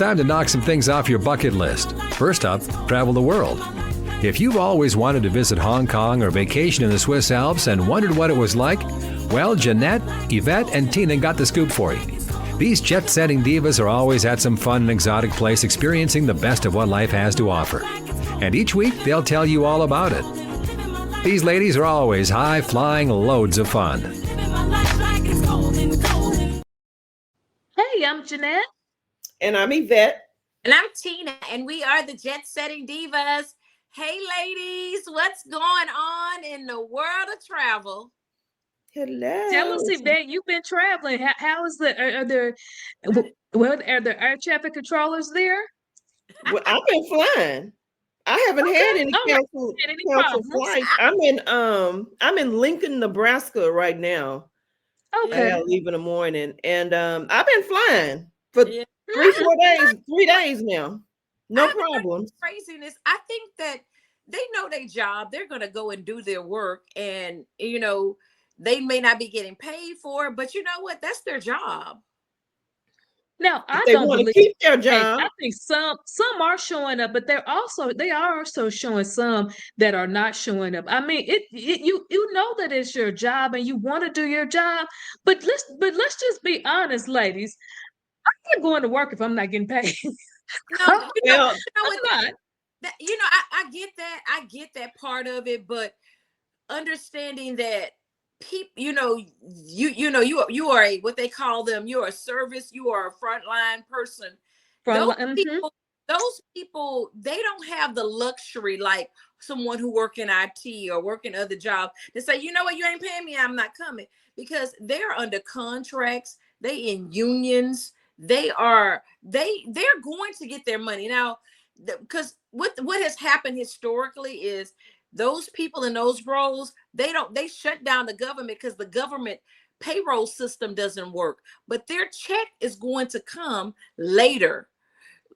time to knock some things off your bucket list. First up, travel the world. If you've always wanted to visit Hong Kong or vacation in the Swiss Alps and wondered what it was like, well, Jeanette, Yvette, and Tina got the scoop for you. These jet-setting divas are always at some fun and exotic place experiencing the best of what life has to offer. And each week, they'll tell you all about it. These ladies are always high-flying loads of fun. Hey, I'm Jeanette. And I'm Yvette. And I'm Tina, and we are the Jet Setting Divas. Hey, ladies, what's going on in the world of travel? Hello. Tell us, Yvette, you've been traveling. How is are there air traffic controllers there? Well, I've been flying. I haven't had any canceled flights. I'm in Lincoln, Nebraska right now. Okay. I leave in the morning, and I've been flying for 3 days now. No problems. Craziness. I think that they know their job. They're going to go and do their work, and they may not be getting paid for it, but you know what? That's their job. Now, they don't want to keep their job. I think some are showing up, but they are also showing some that are not showing up. I mean, you know that it's your job and you want to do your job, but let's just be honest, ladies. I'm not going to work if I'm not getting paid. No, I'm not. I get that. I get that part of it, but understanding that people, you are a, what they call them, you're a service, you are a frontline person. Those people, they don't have the luxury like someone who work in IT or work in other jobs to say, you know what, you ain't paying me, I'm not coming, because they're under contracts, they in unions, they're going to get their money now, because what has happened historically is those people in those roles, they shut down the government because the government payroll system doesn't work, but their check is going to come later.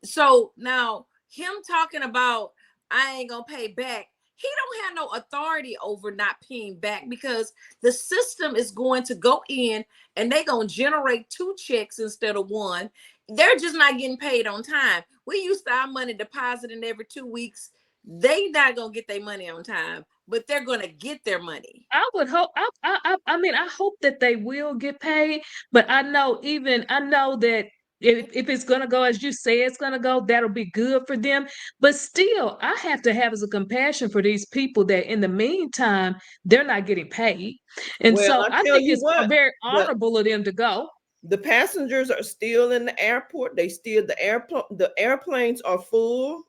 So now him talking about, I ain't gonna pay back, he don't have no authority over not paying back, because the system is going to go in and they're going to generate 2 checks instead of 1. They're just not getting paid on time. We used to our money depositing every 2 weeks. They not going to get their money on time, but they're going to get their money. I would hope, I hope that they will get paid, but I know that if it's going to go as you say it's going to go, that'll be good for them. But still, I have to have a compassion for these people that in the meantime, they're not getting paid. And so I think it's very honorable of them to go. The passengers are still in the airport. The airplanes are full.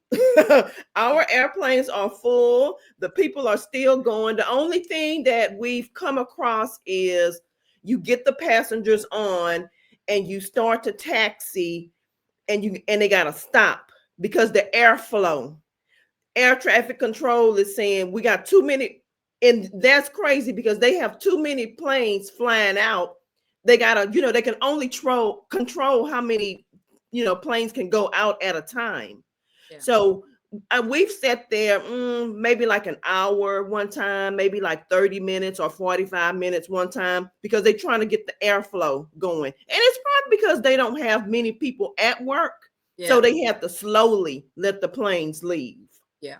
Our airplanes are full. The people are still going. The only thing that we've come across is you get the passengers on and you start to taxi and they got to stop because the air traffic control is saying we got too many. And that's crazy because they have too many planes flying out. They gotta, they can only control how many, planes can go out at a time. Yeah. So we've sat there maybe like an hour one time, maybe like 30 minutes or 45 minutes one time, because they're trying to get the airflow going. And it's probably because they don't have many people at work. Yeah. So they have to slowly let the planes leave. Yeah.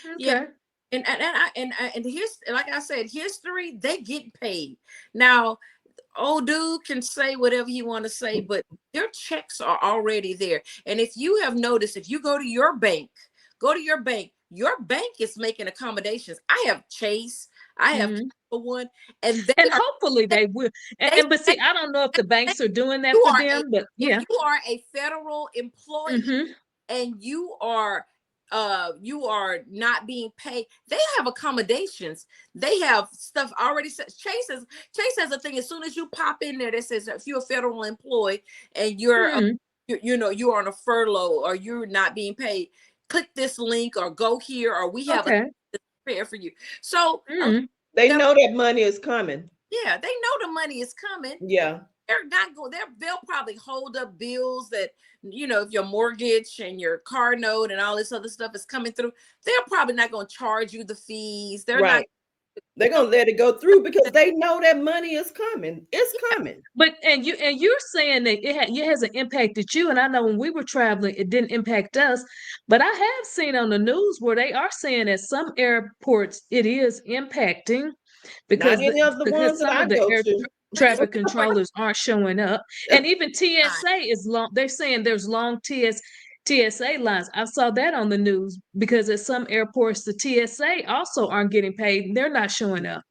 Okay. Yeah. And here's, like I said, history, they get paid. Now, old dude can say whatever he want to say, but their checks are already there. And if you have noticed, if you go to your bank, your bank is making accommodations. I have Chase, I have one, and hopefully they will. But see, I don't know if the banks are doing that for them, but yeah, you are a federal employee and you are not being paid. They have accommodations. They have stuff already set. Chase has a thing. As soon as you pop in there that says if you're a federal employee and you're you're on a furlough or you're not being paid, click this link or go here, or we have a prepare for you. So they know that money is coming. Yeah, they know the money is coming. Yeah. They're not going. They'll probably hold up bills that, if your mortgage and your car note and all this other stuff is coming through, they're probably not going to charge you the fees. They're not. They're gonna let it go through because they know that money is coming. It's coming. But you're saying that it hasn't impacted you, and I know when we were traveling, it didn't impact us. But I have seen on the news where they are saying at some airports it is impacting Not because any of the ones that some I of the go air to. traffic controllers aren't showing up, and even TSA is long. They're saying there's long TSA lines. I saw that on the news because at some airports the TSA also aren't getting paid and they're not showing up.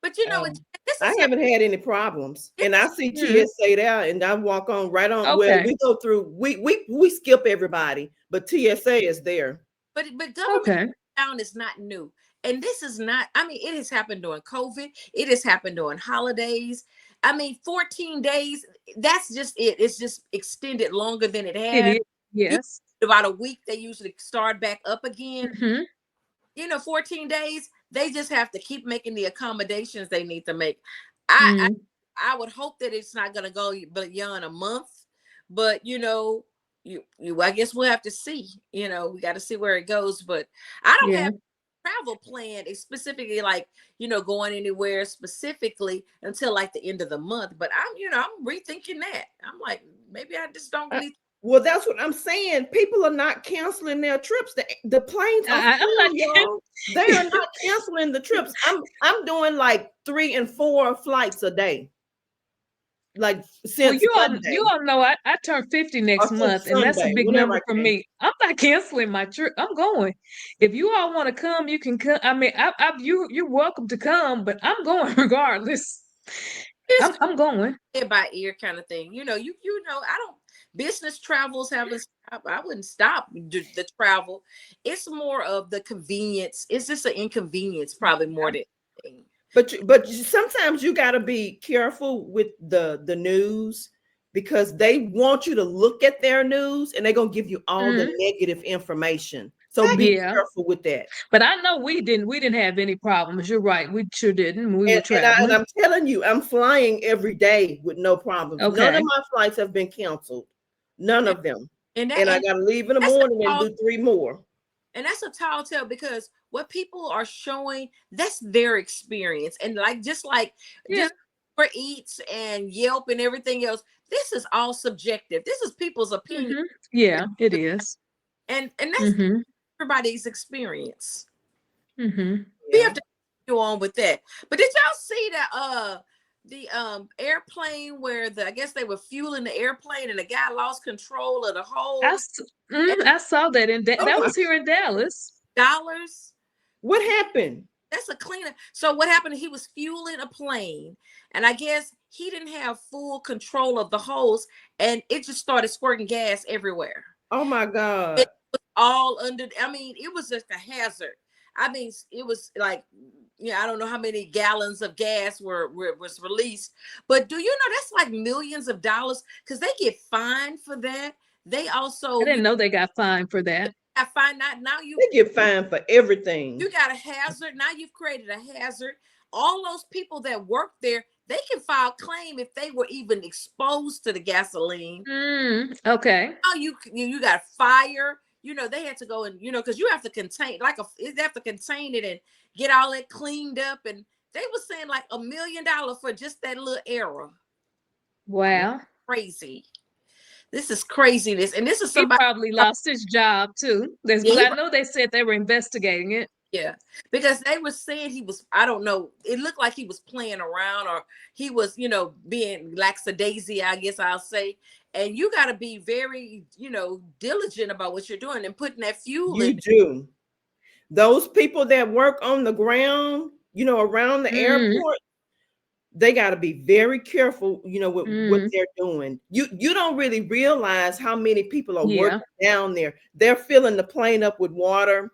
But you know, this I is haven't had any problems, and I see Mhm. TSA there, and I walk on right on. Well, Okay. we go through. We skip everybody, but TSA is there. but government Okay. shutdown is not new. And this is not, I mean, it has happened during COVID. It has happened during holidays. I mean, 14 days, that's just it. It's just extended longer than it It had. is. Yes. About a week, they usually start back up again. Hmm. 14 days, they just have to keep making the accommodations they need to make. I would hope that it's not going to go beyond a month, but I guess we'll have to see. We got to see where it goes. But I don't have travel plan specifically, like going anywhere specifically until like the end of the month. But I'm rethinking that. I'm like, maybe I just don't really. Well, that's what I'm saying. People are not canceling their trips. The planes are full, y'all. They are not canceling the trips. I'm doing like 3 and 4 flights a day. Like since you all know I turn 50 next month, and that's a big number for me. I'm not canceling my trip. I'm going. If you all want to come, you can come. I mean, you're welcome to come, but I'm going regardless. I'm going. By ear kind of thing. I don't. Business travels haven't stopped. I wouldn't stop the travel. It's more of the convenience. It's just an inconvenience, probably more than anything. But sometimes you got to be careful with the news because they want you to look at their news and they're gonna give you all the negative information. So be careful with that. But I know we didn't have any problems. You're right. We sure didn't. We were traveling. And I'm telling you, I'm flying every day with no problems. Okay. None of my flights have been canceled. None of them. And I got to leave in the morning and do 3 more. And that's a tall tale because what people are showing, that's their experience. And just for Eats and Yelp and everything else, this is all subjective. This is people's opinion. Mm-hmm. Yeah, it is. And that's everybody's experience. Mm-hmm. We have to go on with that. But did y'all see that the airplane where I guess they were fueling the airplane and the guy lost control of the whole. I saw that that was here in Dallas. What happened? That's a cleanup. So what happened? He was fueling a plane, and I guess he didn't have full control of the hose, and it just started squirting gas everywhere. Oh my God! It was all under. I mean, it was just a hazard. I mean, it was like, I don't know how many gallons of gas was released, but do you know that's like millions of dollars because they get fined for that. They also I didn't know they got fined for that. I find out now they get fined for everything. You got a hazard. Now you've created a hazard. All those people that work there, they can file claim if they were even exposed to the gasoline. Okay. Now you got fire. They had to go and because you have to contain they have to contain it and get all that cleaned up. And they were saying like $1 million for just that little error. Wow. Crazy. This is craziness. And this is somebody he probably lost his job too. I know they said they were investigating it. Yeah, because they were saying he was, I don't know, it looked like he was playing around or he was, being lackadaisy, I guess I'll say. And you got to be very, diligent about what you're doing and putting that fuel in. You do. Those people that work on the ground, around the airport, they got to be very careful, with what they're doing. You don't really realize how many people are working down there. They're filling the plane up with water.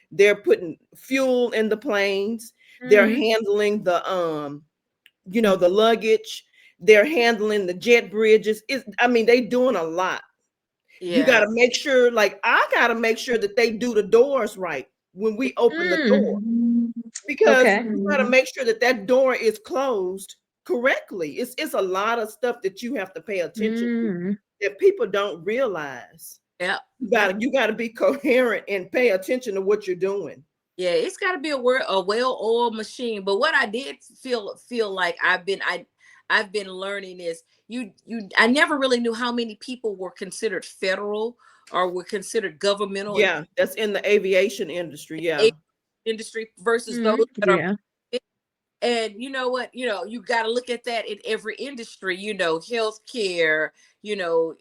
They're putting fuel in the planes. They're handling the the luggage. They're handling the jet bridges. They doing a lot. Yeah. You got to make sure, I got to make sure that they do the doors right when we open the door. Because you got to make sure that door is closed correctly. It's a lot of stuff that you have to pay attention to that people don't realize. Yeah, you got to be coherent and pay attention to what you're doing. Yeah, it's got to be a well-oiled machine. But what I did feel like I've been learning is I never really knew how many people were considered federal or were considered governmental Yeah, that's in the aviation industry. Yeah. industry versus those that are. Yeah. And you know what, you got to look at that in every industry, healthcare,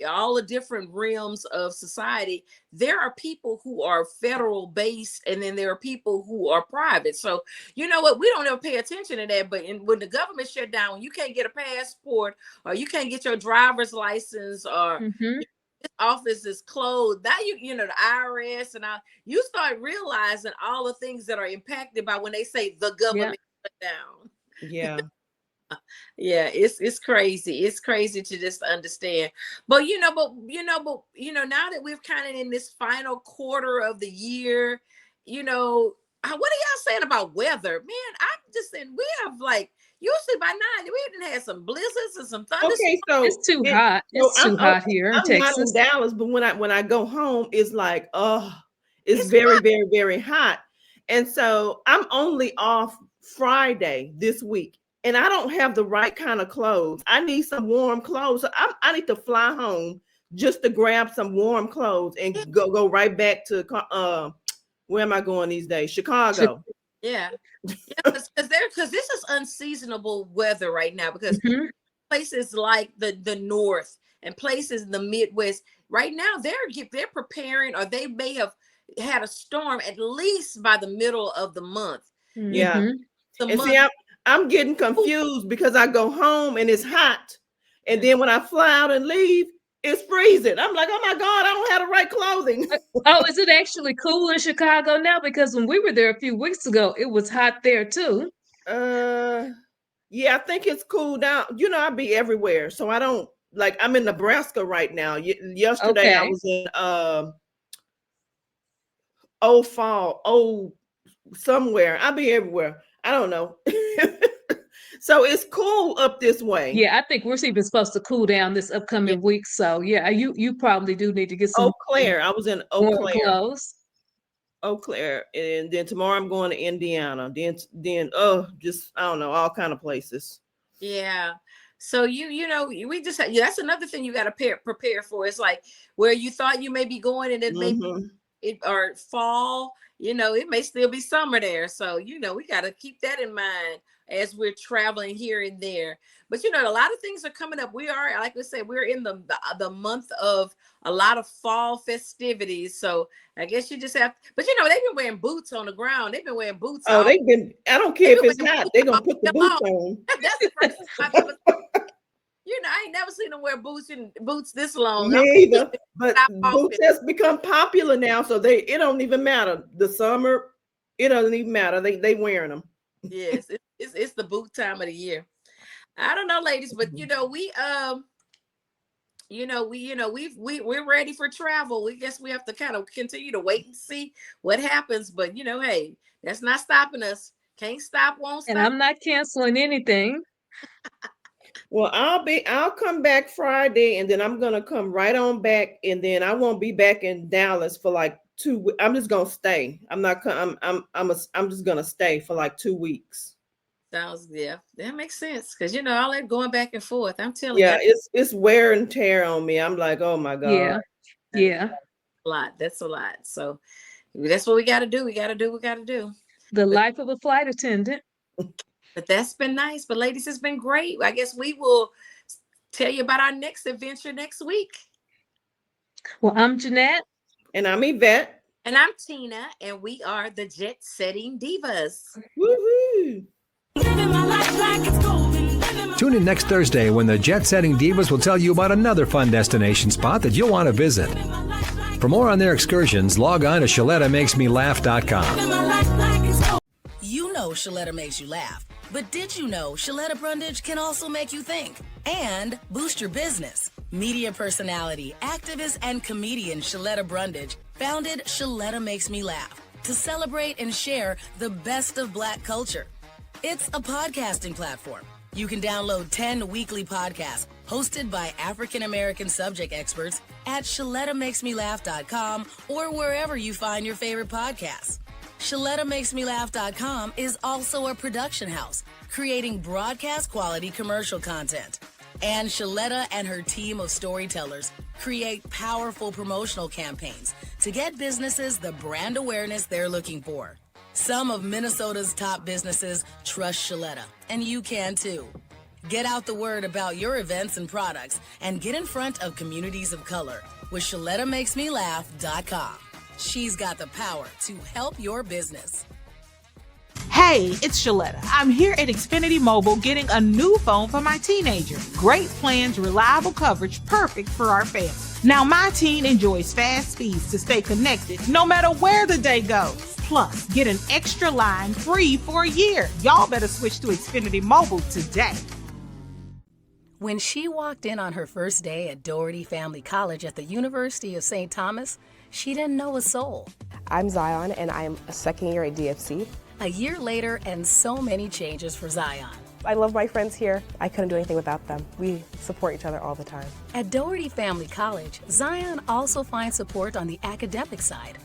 all the different realms of society. There are people who are federal based, and then there are people who are private. So, you know what, we don't ever pay attention to that. But when the government shut down, when you can't get a passport or you can't get your driver's license or this office is closed, now the IRS and all, you start realizing all the things that are impacted by when they say the government down. Yeah. Yeah, it's crazy. It's crazy to just understand. But now that we're kind of in this final quarter of the year, what are y'all saying about weather? Man, I'm just saying we have like usually by 9 we didn't have some blizzards and some thunder. Okay, so it's too hot. It's too hot here in I'm Texas. not in Dallas, but when I go home, it's like, it's very, hot. Very, very hot. And so I'm only off Friday this week, and I don't have the right kind of clothes. I need some warm clothes. So I need to fly home just to grab some warm clothes and go right back to where am I going these days? Chicago. Yeah, because this is unseasonable weather right now, because places like the north and places in the Midwest right now they're preparing, or they may have had a storm at least by the middle of the month. Yeah. And see, I'm getting confused because I go home and it's hot, and then when I fly out and leave, it's freezing. I'm like, oh my God, I don't have the right clothing. Oh, is it actually cool in Chicago now? Because when we were there a few weeks ago, it was hot there too. Yeah, I think it's cooled down. I be everywhere, so I don't like. I'm in Nebraska right now. Yesterday I was in somewhere. I'll be everywhere. I don't know. So it's cool up this way. Yeah, I think we're even supposed to cool down this upcoming week. So yeah, you probably do need to get some Eau Claire. I was in Eau Claire. Clothes. Eau Claire, and then tomorrow I'm going to Indiana. Then just I don't know, all kind of places. Yeah. So we just that's another thing you got to prepare for. It's like where you thought you may be going, and then maybe or fall. It may still be summer there. So we got to keep that in mind as we're traveling here and there. But a lot of things are coming up. We are, like we said, we're in the month of a lot of fall festivities. So I guess you just have, but they've been wearing boots on the ground. They've been wearing boots. Oh, I don't care if it's hot. They're gonna put the boots on. That's the first time I've ever, I ain't never seen them wear boots this long. Me either. But boots has become popular now, so it don't even matter. The summer, it doesn't even matter. They wearing them. Yes, it's the boot time of the year. I don't know, ladies, but we're ready for travel. We guess we have to kind of continue to wait and see what happens. But hey, that's not stopping us. Can't stop, won't stop. And I'm not canceling anything. Well, I'll come back Friday, and then I'm gonna come right on back, and then I won't be back in Dallas for like 2 weeks. I'm just gonna stay. I'm just gonna stay for like 2 weeks. Sounds, yeah, that makes sense, because all that going back and forth. I'm telling you. Yeah, it's wear and tear on me. I'm like, oh my God. Yeah. That's a lot. So that's what we got to do. We got to do what we got to do. The life of a flight attendant. But that's been nice. But ladies, it's been great. I guess we will tell you about our next adventure next week. Well, I'm Jeanette. And I'm Yvette. And I'm Tina. And we are the Jet Setting Divas. Woohoo! Tune in next Thursday when the Jet Setting Divas will tell you about another fun destination spot that you'll want to visit. For more on their excursions, log on to ShalettaMakesMeLaugh.com. You know Shaletta makes you laugh. But did you know Shaletta Brundage can also make you think and boost your business? Media personality, activist, and comedian Shaletta Brundage founded Shaletta Makes Me Laugh to celebrate and share the best of Black culture. It's a podcasting platform. You can download 10 weekly podcasts hosted by African-American subject experts at ShalettaMakesMeLaugh.com or wherever you find your favorite podcasts. ShalettaMakesMeLaugh.com is also a production house, creating broadcast quality commercial content. And Shaletta and her team of storytellers create powerful promotional campaigns to get businesses the brand awareness they're looking for. Some of Minnesota's top businesses trust Shaletta, and you can too. Get out the word about your events and products and get in front of communities of color with ShalettaMakesMeLaugh.com. She's got the power to help your business. Hey, it's Shaletta. I'm here at Xfinity Mobile getting a new phone for my teenager. Great plans, reliable coverage, perfect for our family. Now my teen enjoys fast speeds to stay connected no matter where the day goes. Plus, get an extra line free for a year. Y'all better switch to Xfinity Mobile today. When she walked in on her first day at Doherty Family College at the University of St. Thomas, she didn't know a soul. I'm Zion, and I'm a second year at DFC. A year later, and so many changes for Zion. I love my friends here. I couldn't do anything without them. We support each other all the time. At Doherty Family College, Zion also finds support on the academic side.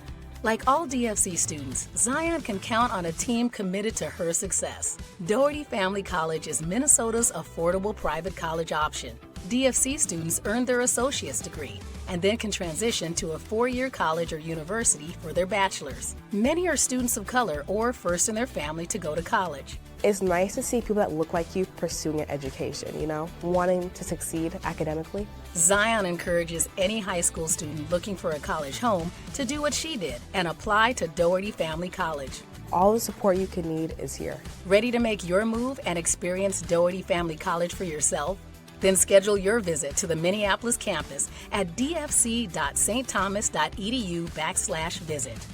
Like all DFC students, Zion can count on a team committed to her success. Doherty Family College is Minnesota's affordable private college option. DFC students earn their associate's degree and then can transition to a 4-year college or university for their bachelor's. Many are students of color or first in their family to go to college. It's nice to see people that look like you pursuing an education, wanting to succeed academically. Zion encourages any high school student looking for a college home to do what she did and apply to Doherty Family College. All the support you can need is here. Ready to make your move and experience Doherty Family College for yourself? Then schedule your visit to the Minneapolis campus at dfc.stthomas.edu/visit.